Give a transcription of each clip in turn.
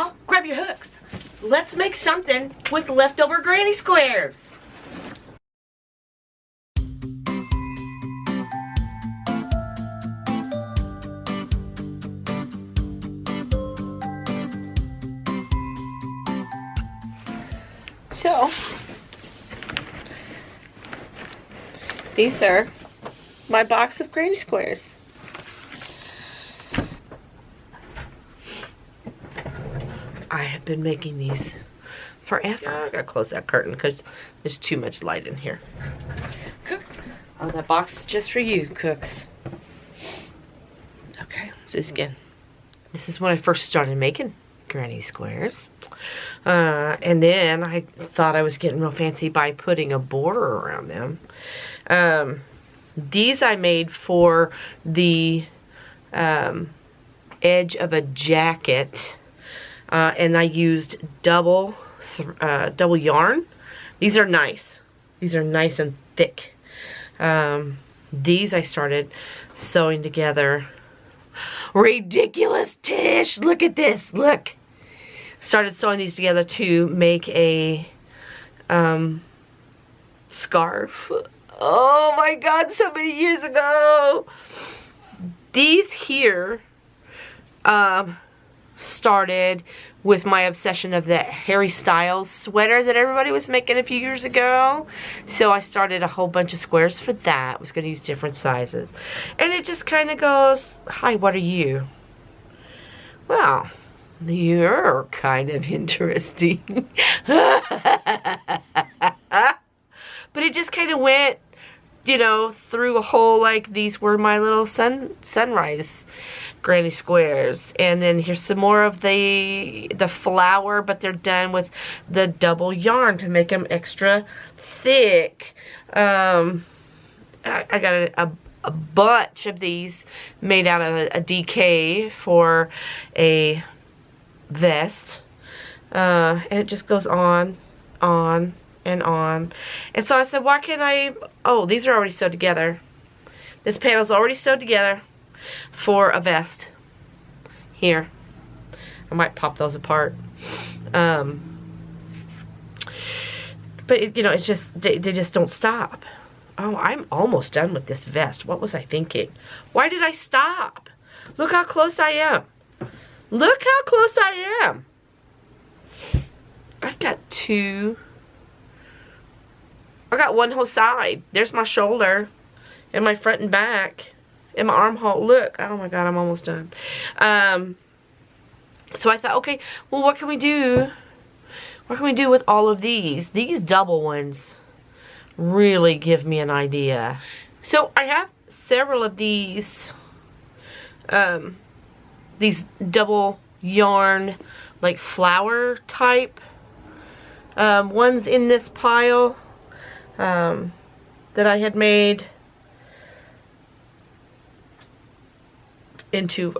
y'all, grab your hooks. Let's make something with leftover granny squares. So, these are my box of granny squares. I have been making these forever. I gotta close that curtain because there's too much light in here. Cooks. Oh, that box is just for you, Cooks. Okay, let's do this again. This is when I first started making granny squares. And then I thought I was getting real fancy by putting a border around them. These I made for the edge of a jacket. And I used double yarn. These are nice. These are nice and thick. These I started sewing together. Ridiculous, Tish! Look at this, look! Started sewing these together to make a scarf. Oh my god, so many years ago! These here started with my obsession of that Harry Styles sweater that everybody was making a few years ago. So I started a whole bunch of squares for that. I was going to use different sizes. And it just kind of goes, hi, what are you? Well, you're kind of interesting. But it just kind of went, you know, through a whole, like, these were my little sunrise granny squares. And then here's some more of the flower, but they're done with the double yarn to make them extra thick. I got a bunch of these made out of a DK for a vest. And it just goes on and on. And so I said, why can't I, oh, these are already sewed together. This panel's already sewed together for a vest. Here. I might pop those apart. But it, you know, it's just, they just don't stop. Oh, I'm almost done with this vest. What was I thinking? Why did I stop? Look how close I am. Look how close I am. I've got two. I got one whole side. There's my shoulder and my front and back and my armhole. Look. Oh my god, I'm almost done. So I thought, okay, well, what can we do? What can we do with all of these? These double ones really give me an idea. So I have several of these double yarn, like flower type ones in this pile that I had made into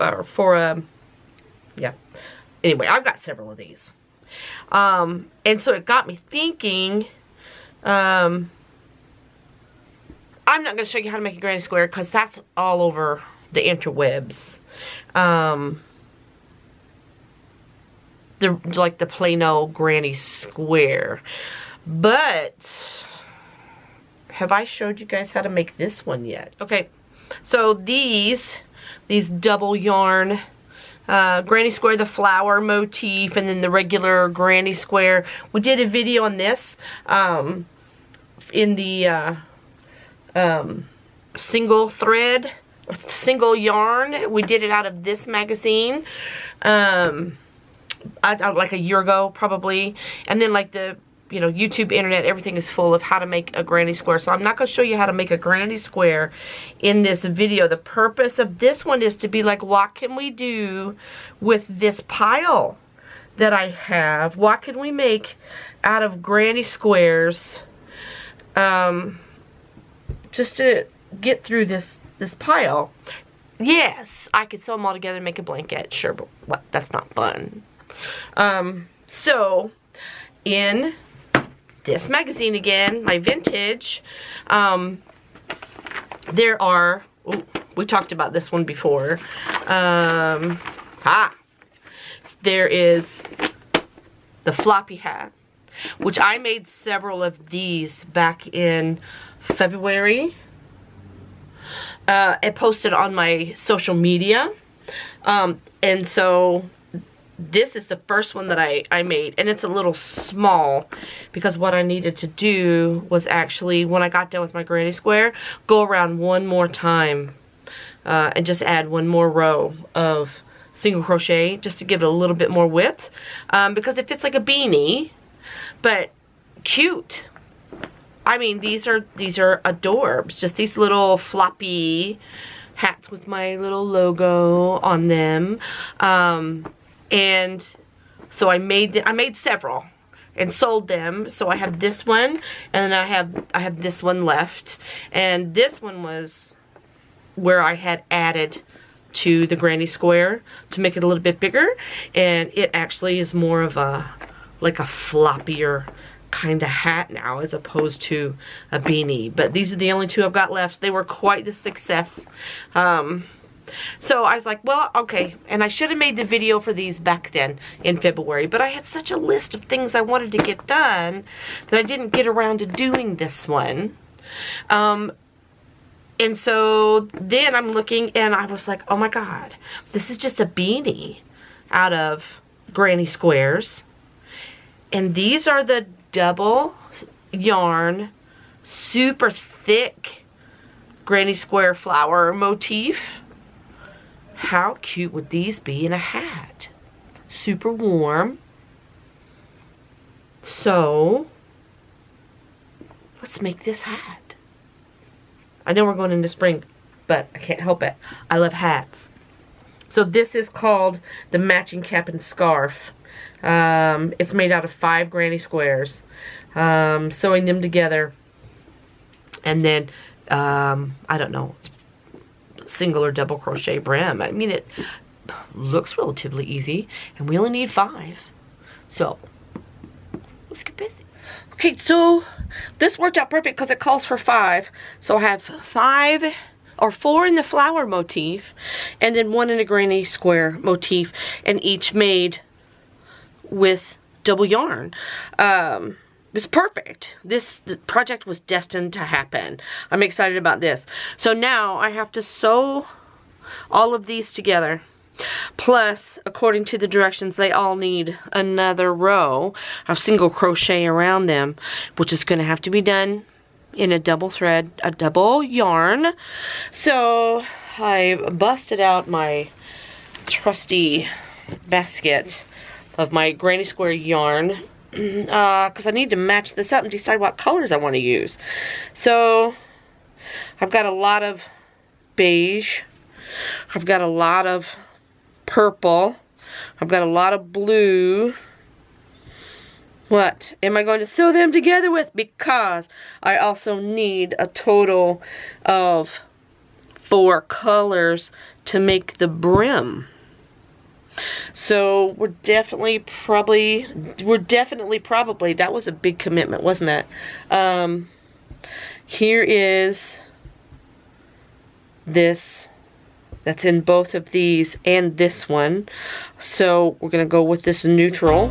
yeah. Anyway, I've got several of these. And so it got me thinking, I'm not going to show you how to make a granny square because that's all over the interwebs. Like the plain old granny square. But have I showed you guys how to make this one yet? Okay, so these double yarn granny square, the flower motif, and then the regular granny square. We did a video on this in the single thread, single yarn. We did it out of this magazine like a year ago probably. And then like the, you know, YouTube, internet, everything is full of how to make a granny square. So I'm not going to show you how to make a granny square in this video. The purpose of this one is to be like, what can we do with this pile that I have? What can we make out of granny squares just to get through this pile? Yes, I could sew them all together and make a blanket. Sure, but what? That's not fun. So in this magazine again, my vintage, there are, ooh, we talked about this one before, There is the Floppy Hat, which I made several of these back in February. I posted on my social media. And so this is the first one that I made, and it's a little small because what I needed to do was actually, when I got done with my granny square, go around one more time and just add one more row of single crochet just to give it a little bit more width, because it fits like a beanie, but cute. I mean, these are adorbs, just these little floppy hats with my little logo on them. And so I made several and sold them. So I have this one, and then I have this one left. And this one was where I had added to the granny square to make it a little bit bigger, and it actually is more of a like a floppier kind of hat now as opposed to a beanie. But these are the only two I've got left. They were quite the success. So I was like, well, okay. And I should have made the video for these back then in February, but I had such a list of things I wanted to get done that I didn't get around to doing this one. And so then I'm looking and I was like, oh my God, this is just a beanie out of granny squares. And these are the double yarn, super thick granny square flower motif. How cute would these be in a hat? Super warm. So let's make this hat. I know we're going into spring, but I can't help it. I love hats. So this is called the matching cap and scarf. It's made out of 5 granny squares. Sewing them together. And then, I don't know, it's single or double crochet brim. I mean, it looks relatively easy, and we only need 5. So, let's get busy. Okay, so this worked out perfect because it calls for 5. So I have 5 or 4 in the flower motif, and then 1 in a granny square motif, and each made with double yarn. It's perfect. This project was destined to happen. I'm excited about this. So now I have to sew all of these together. Plus, according to the directions, they all need another row of single crochet around them, which is going to have to be done in a double thread, a double yarn. So I busted out my trusty basket of my granny square yarn, because I need to match this up and decide what colors I want to use. So I've got a lot of beige, I've got a lot of purple, I've got a lot of blue. What am I going to sew them together with? Because I also need a total of 4 colors to make the brim. So we're definitely probably, that was a big commitment, wasn't it? Here is this, that's in both of these and this one. So we're gonna go with this neutral.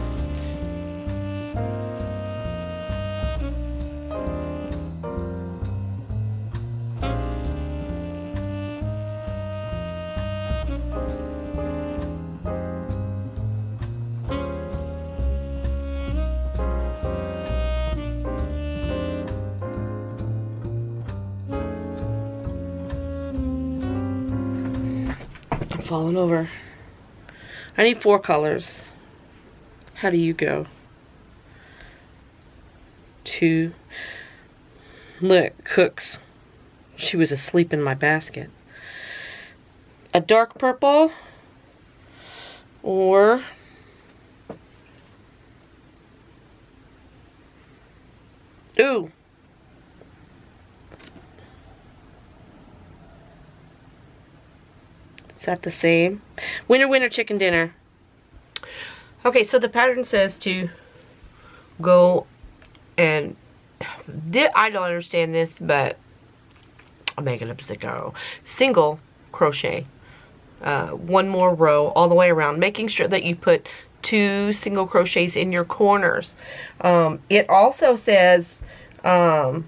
Falling over. I need 4 colors. How do you go? 2. Look, Cooks. She was asleep in my basket. A dark purple or ooh. Is that the same? Winner, winner, chicken dinner. Okay, so the pattern says to go and... I don't understand this, but I'll make it up as I go. Single crochet one more row all the way around, making sure that you put 2 single crochets in your corners. It also says to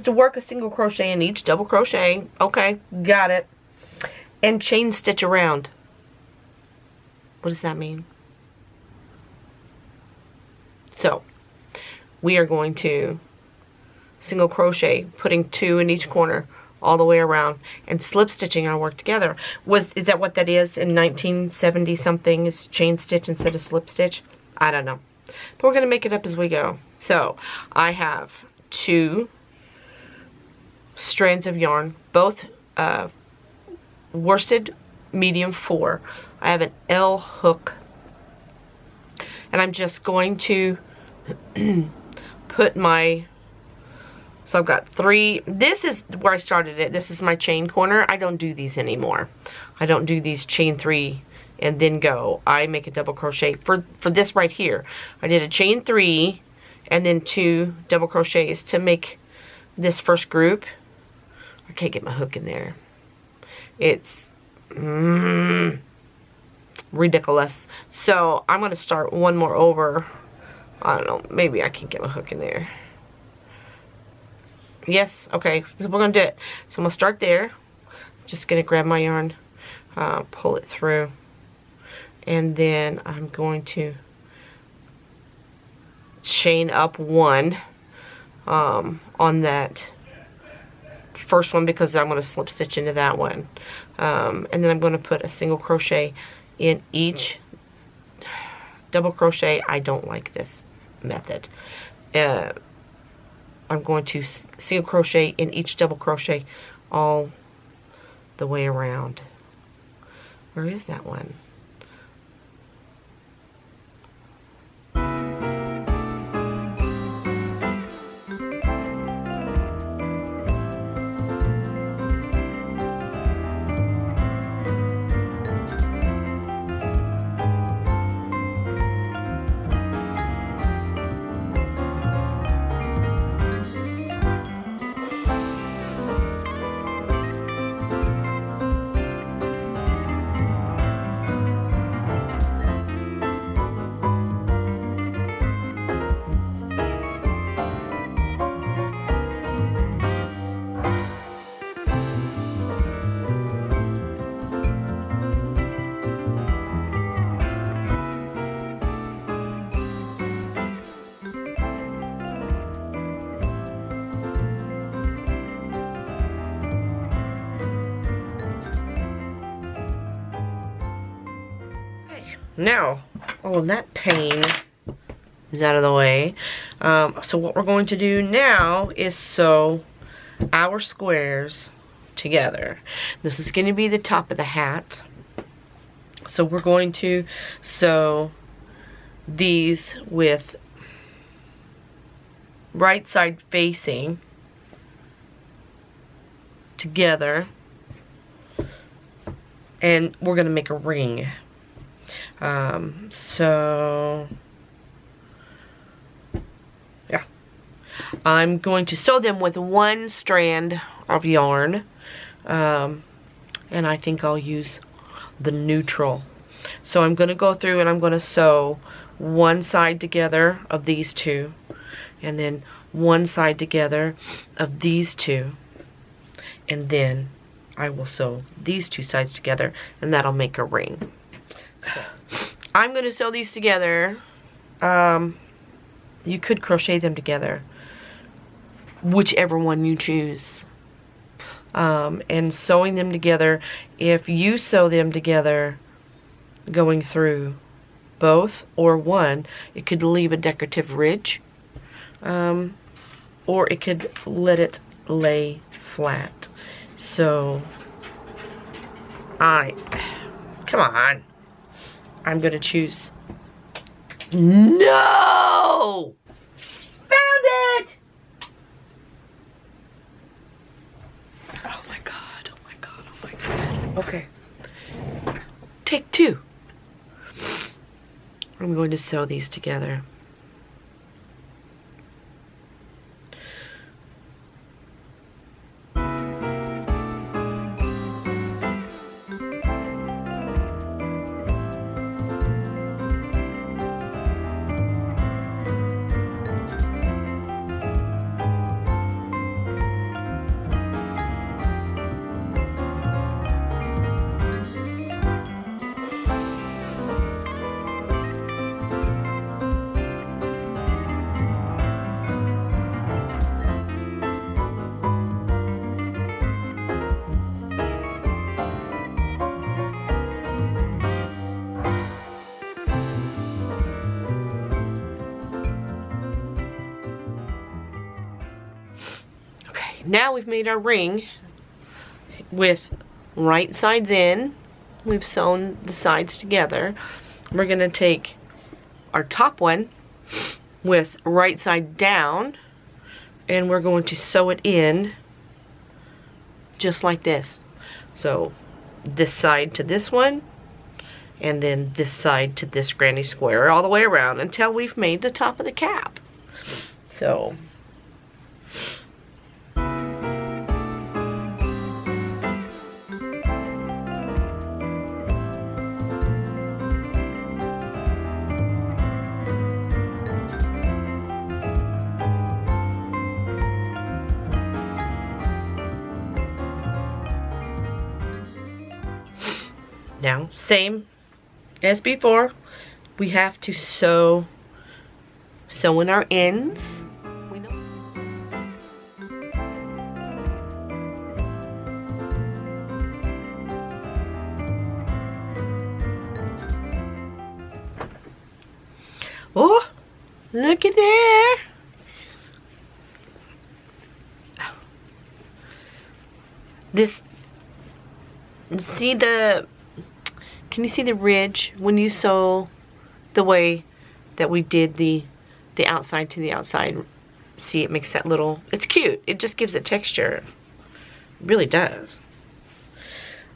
work a single crochet in each double crochet. Okay, got it. And chain stitch around. What does that mean? So we are going to single crochet, putting 2 in each corner all the way around, and slip stitching our work together. Is that what that is in 1970 something? Is chain stitch instead of slip stitch? I don't know. But we're going to make it up as we go. So I have 2 strands of yarn, both worsted medium 4. I have an L hook, and I'm just going to put my, so I've got 3, this is where I started it, this is my chain corner. I don't do these anymore. I don't do these chain 3 and then go. I make a double crochet. For this right here, I did a chain 3 and then 2 double crochets to make this first group. I can't get my hook in there. It's ridiculous. So I'm going to start one more over. I don't know, maybe I can get my hook in there. Yes, okay, so we're going to do it. So I'm going to start there. Just going to grab my yarn, pull it through, and then I'm going to chain up 1 on that first one, because I'm going to slip stitch into that one. And then I'm going to put a single crochet in each double crochet. I don't like this method. I'm going to single crochet in each double crochet all the way around. Where is that one? Now, all of that pain is out of the way. So what we're going to do now is sew our squares together. This is going to be the top of the hat. So we're going to sew these with right side facing together, and we're going to make a ring. So yeah, I'm going to sew them with 1 strand of yarn, and I think I'll use the neutral. So I'm going to go through and I'm going to sew one side together of these 2, and then one side together of these 2, and then I will sew these 2 sides together, and that'll make a ring. So I'm going to sew these together. You could crochet them together, whichever one you choose. And sewing them together, if you sew them together going through both or one, it could leave a decorative ridge, or it could let it lay flat. So come on, I'm gonna choose. No! Found it! Oh my god, oh my god, oh my god. Okay. Take 2. I'm going to sew these together. now we've made our ring with right sides in. We've sewn the sides together. We're gonna take our top one with right side down, and we're going to sew it in just like this. So this side to this one, and then this side to this granny square, all the way around until we've made the top of the cap. So now, same as before, we have to sew in our ends. Oh, look at there. This, see the, can you see the ridge when you sew the way that we did the outside to the outside? See, it makes that little, it's cute. It just gives it texture. It really does.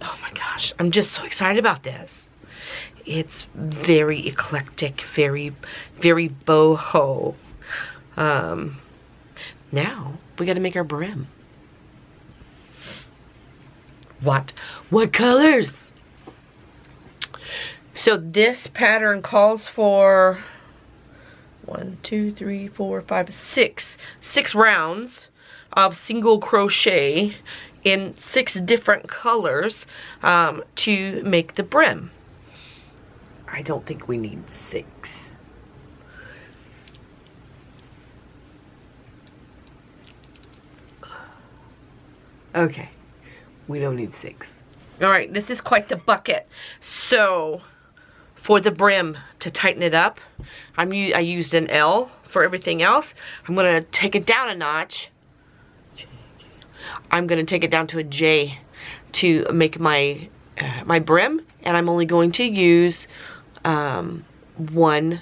Oh my gosh, I'm just so excited about this. It's very eclectic, very, very boho. Now we got to make our brim. What colors? So this pattern calls for 1, 2, 3, 4, 5, 6 rounds of single crochet in 6 different colors to make the brim. I don't think we need 6. Okay, we don't need 6. All right, this is quite the bucket. So for the brim, to tighten it up, I used an L for everything else. I'm gonna take it down a notch. I'm gonna take it down to a J to make my my brim, and I'm only going to use one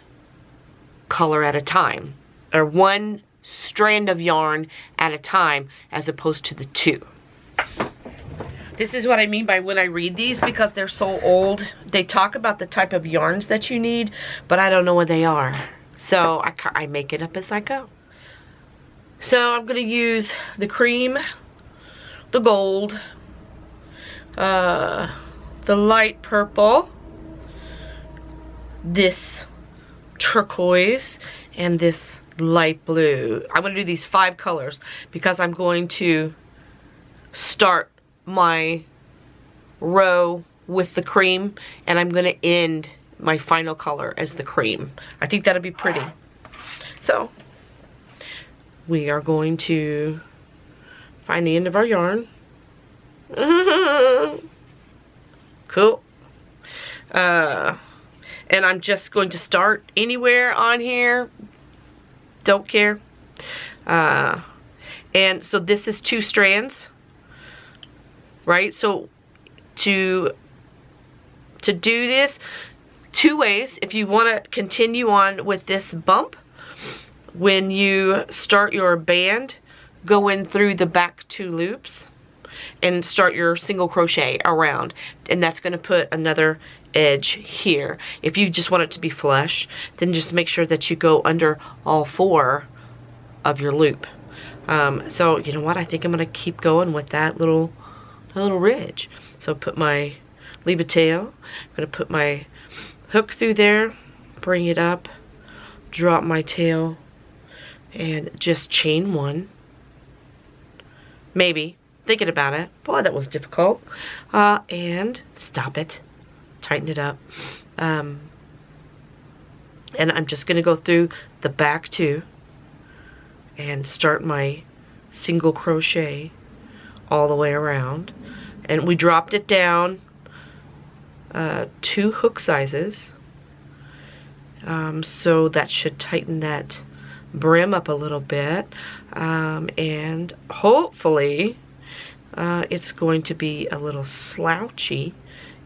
color at a time, or one strand of yarn at a time, as opposed to the 2. This is what I mean by when I read these, because they're so old. They talk about the type of yarns that you need, but I don't know what they are. So I make it up as I go. So I'm going to use the cream, the gold, the light purple, this turquoise, and this light blue. I'm going to do these 5 colors because I'm going to start my row with the cream, and I'm going to end my final color as the cream. I think that'll be pretty. So we are going to find the end of our yarn. Cool. And I'm just going to start anywhere on here. Don't care. And so this is 2 strands. Right, so to do this 2 ways. If you want to continue on with this bump, when you start your band, go in through the back 2 loops and start your single crochet around, and that's going to put another edge here. If you just want it to be flush, then just make sure that you go under all 4 of your loop. So you know what, I think I'm going to keep going with that little ridge. So leave a tail. I'm gonna put my hook through there, bring it up, drop my tail, and just chain 1. Maybe, thinking about it. Boy, that was difficult. And stop it, tighten it up. And I'm just gonna go through the back 2 and start my single crochet all the way around. And we dropped it down 2 hook sizes, so that should tighten that brim up a little bit, and hopefully it's going to be a little slouchy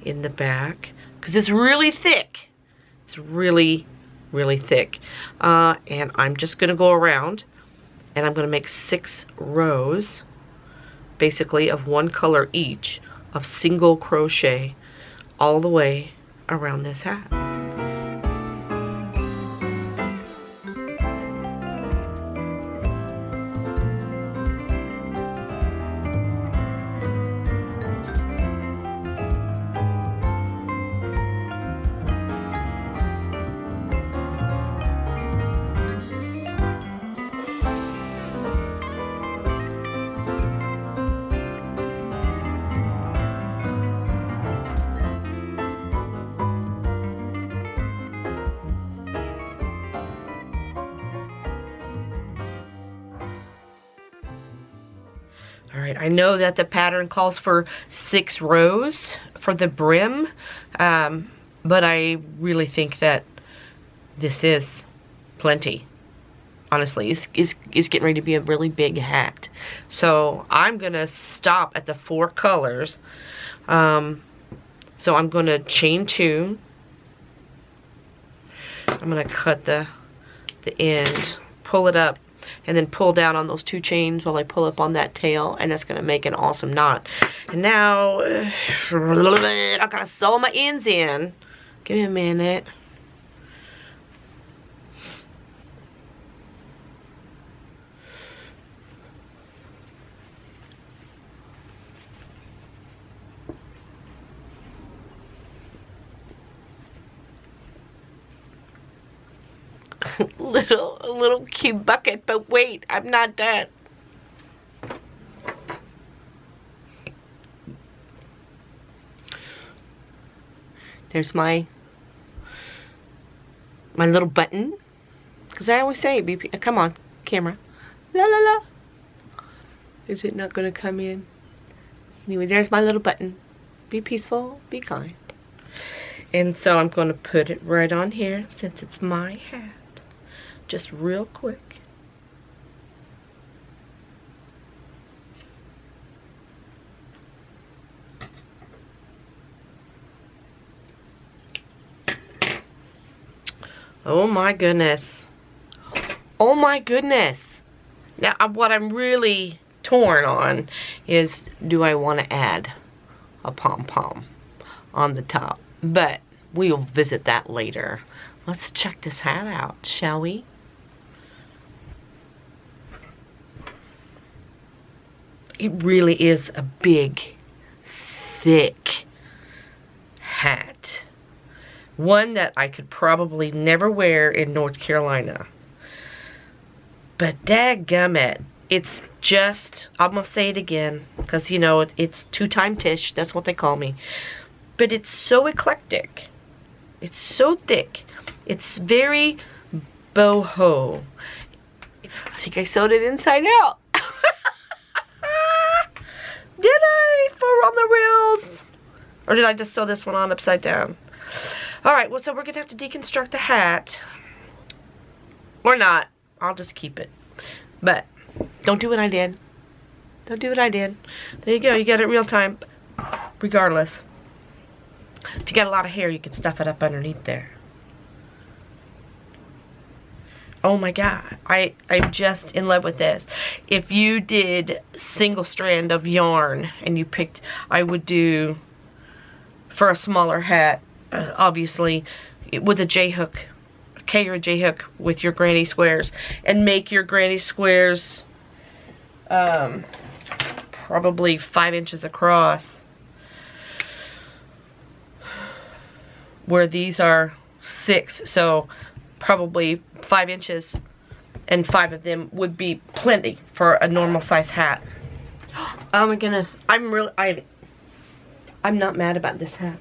in the back because it's really thick. It's really, really thick. And I'm just gonna go around and I'm gonna make 6 rows, basically of one color each, of single crochet all the way around this hat. Alright, I know that the pattern calls for 6 rows for the brim, but I really think that this is plenty. Honestly, it's getting ready to be a really big hat. So I'm gonna stop at the 4 colors. So I'm gonna chain 2. I'm gonna cut the end, pull it up, and then pull down on those 2 chains while I pull up on that tail, and that's gonna make an awesome knot. And now I gotta sew my ends in. Give me a minute. A little cute bucket, but wait, I'm not done. There's my little button, because I always say, come on, camera, la la la. Is it not gonna come in? Anyway, there's my little button. Be peaceful, be kind. And so I'm gonna put it right on here since it's my hat. Just real quick. Oh my goodness. Oh my goodness. Now what I'm really torn on is, do I want to add a pom-pom on the top? But we'll visit that later. Let's check this hat out, shall we? It really is a big, thick hat. One that I could probably never wear in North Carolina. But dadgummit, it's just, I'm gonna say it again, because you know, it's two-time Tish, that's what they call me. But it's so eclectic. It's so thick. It's very boho. I think I sewed it inside out. Did I? For on the reels? Or did I just sew this one on upside down? Alright, well, so we're going to have to deconstruct the hat. Or not. I'll just keep it. But don't do what I did. Don't do what I did. There you go. You got it real time. Regardless. If you got a lot of hair, you can stuff it up underneath there. Oh my god, I'm just in love with this. If you did single strand of yarn and you picked, I would do, for a smaller hat, obviously, with a J-hook, a K or a J-hook with your granny squares, and make your granny squares probably 5 inches across, where these are 6, so probably 5 inches, and 5 of them would be plenty for a normal size hat. Oh my goodness, I'm not mad about this hat.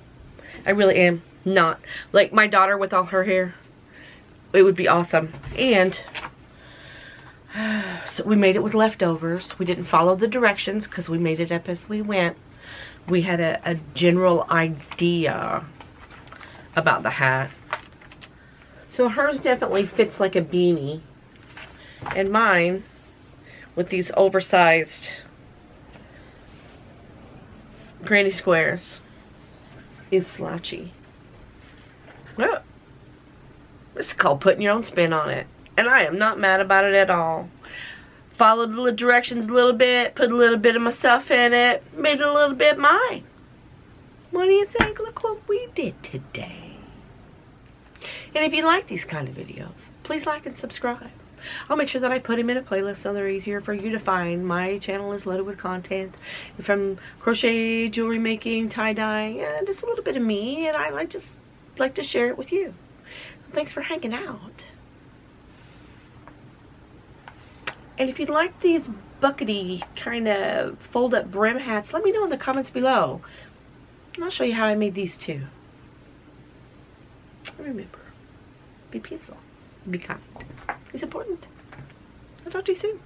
I really am not. Like my daughter with all her hair, it would be awesome. And so we made it with leftovers. We didn't follow the directions because we made it up as we went. We had a general idea about the hat. So hers definitely fits like a beanie. And mine, with these oversized granny squares, is slouchy. Well, this is called putting your own spin on it. And I am not mad about it at all. Followed the directions a little bit, put a little bit of myself in it, made it a little bit mine. What do you think? Look what we did today. And if you like these kind of videos, please like and subscribe. I'll make sure that I put them in a playlist so they're easier for you to find. My channel is loaded with content from crochet, jewelry making, tie-dye, and just a little bit of me, and I just like to share it with you. So thanks for hanging out. And if you'd like these buckety kind of fold-up brim hats, let me know in the comments below. And I'll show you how I made these too. Remember, be peaceful, be kind. It's important. I'll talk to you soon.